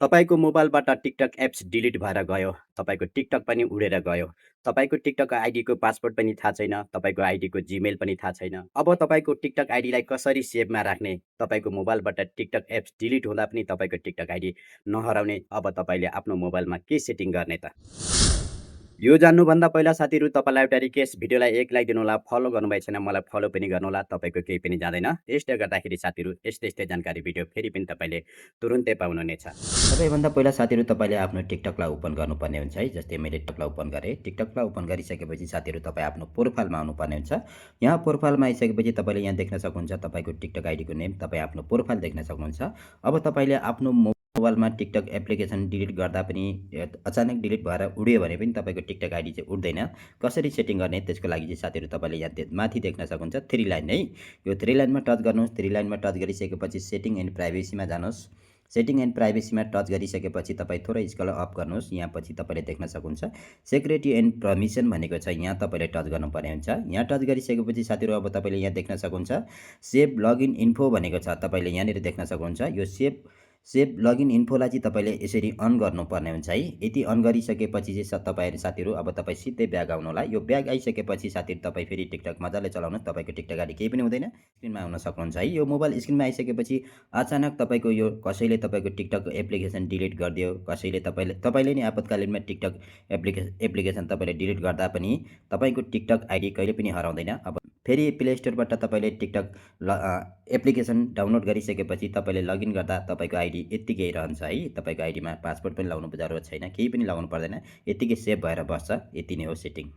तपाईँको मोबाइलबाट TikTok apps delete भएर गयो। तपाईँको टिकटक पनि उडेर गयो। तपाईँको टिकटक आइडीको पासवर्ड पनि थाहा छैन। तपाईँको आइडीको जीमेल पनि थाहा छैन। अब तपाईँको टिकटक आइडीलाई कसरी सेभमा राख्ने? तपाईँको मोबाइलबाट टिकटक एप्स डिलिट हुँदा पनि तपाईँको टिकटक आइडी नहराउने अब तपाईँले आफ्नो मोबाइलमा के सेटिङ गर्ने त? यो जान्नुभन्दा पहिला साथीहरू तपाईँलाई एउटा रिक्वेस्ट, भिडियोलाई एक लाइक दिनुहोला, फलो गर्नुभएको छैन मलाई फलो पनि गर्नुहोला, तपाईँको केही पनि जाँदैन। त्यसले गर्दाखेरि साथीहरू यस्तै जानकारी भिडियो फेरि पनि तपाईँले तुरुन्तै पाउनुहुनेछ। सबैभन्दा पहिला साथीहरू तपाईँले आफ्नो टिकटकलाई ओपन गर्नुपर्ने हुन्छ है। जस्तै मैले टिकटकलाई ओपन गरेँ। टिकटकलाई ओपन गरिसकेपछि साथीहरू तपाईँ आफ्नो प्रोफाइलमा आउनुपर्ने हुन्छ। यहाँ प्रोफाइलमा आइसकेपछि तपाईँले यहाँ देख्न सक्नुहुन्छ तपाईँको टिकटक आइडीको नेम, तपाईँ आफ्नो प्रोफाइल देख्न सक्नुहुन्छ। अब तपाईँले आफ्नो मोबाइलमा टिकटक एप्लिकेसन डिलिट गर्दा पनि अचानक डिलिट भएर उड्यो भने पनि तपाईँको टिकटक आइडी चाहिँ उड्दैन। कसरी सेटिङ गर्ने त्यसको लागि चाहिँ साथीहरू तपाईँले यहाँ माथि देख्न सक्नुहुन्छ 3 लाइन है। यो 3 लाइनमा टच गर्नुहोस्। 3 लाइनमा टच गरिसकेपछि सेटिङ एन्ड प्राइभेसीमा जानुहोस्। सेटिङ एन्ड प्राइभेसीमा टच गरिसकेपछि तपाईँ थोरै स्क्रल अप गर्नुहोस्। यहाँ पछि तपाईँले देख्न सक्नुहुन्छ सेक्युरिटी एन्ड परमिसन भनेको छ, यहाँ तपाईँले टच गर्नुपर्ने हुन्छ। यहाँ टच गरिसकेपछि साथीहरू अब तपाईँले यहाँ देख्न सक्नुहुन्छ सेभ लगइन इन्फो भनेको छ, तपाईँले यहाँनिर देख्न सक्नुहुन्छ। यो सेभ लगइन इन्फोलाई चाहिँ तपाईँले यसरी अन गर्नुपर्ने हुन्छ है। यति अन गरिसकेपछि चाहिँ तपाईँहरू साथीहरू अब तपाईँ सिधै ब्याग आउनु होला। यो ब्याग आइसकेपछि साथीहरू तपाईँ फेरि टिकटक मजाले चलाउनुहोस्। तपाईँको टिकटक आइडी केही पनि हुँदैन, स्क्रिनमा आउन सक्नुहुन्छ है। यो मोबाइल स्क्रिनमा आइसकेपछि अचानक तपाईँको यो कसैले तपाईँको टिकटक एप्लिकेसन डिलिट गरिदियो, कसैले तपाईँले नै आपतकालीनमा टिकटक एप्लिकेसन तपाईँले डिलिट गर्दा पनि तपाईँको टिकटक आइडी कहिले पनि हराउँदैन। अब फेरि प्ले स्टोरबाट तपाईँले टिकटक एप्लिकेसन डाउनलोड गरिसकेपछि तपाईँले लगइन गर्दा तपाईँको आइडी यत्तिकै रहन्छ है। तपाईँको आइडीमा पासवर्ड पनि लगाउनु जरुरत छैन, केही पनि लगाउनु पर्दैन, यत्तिकै सेभ भएर बस्छ। यति नै हो सेटिङ।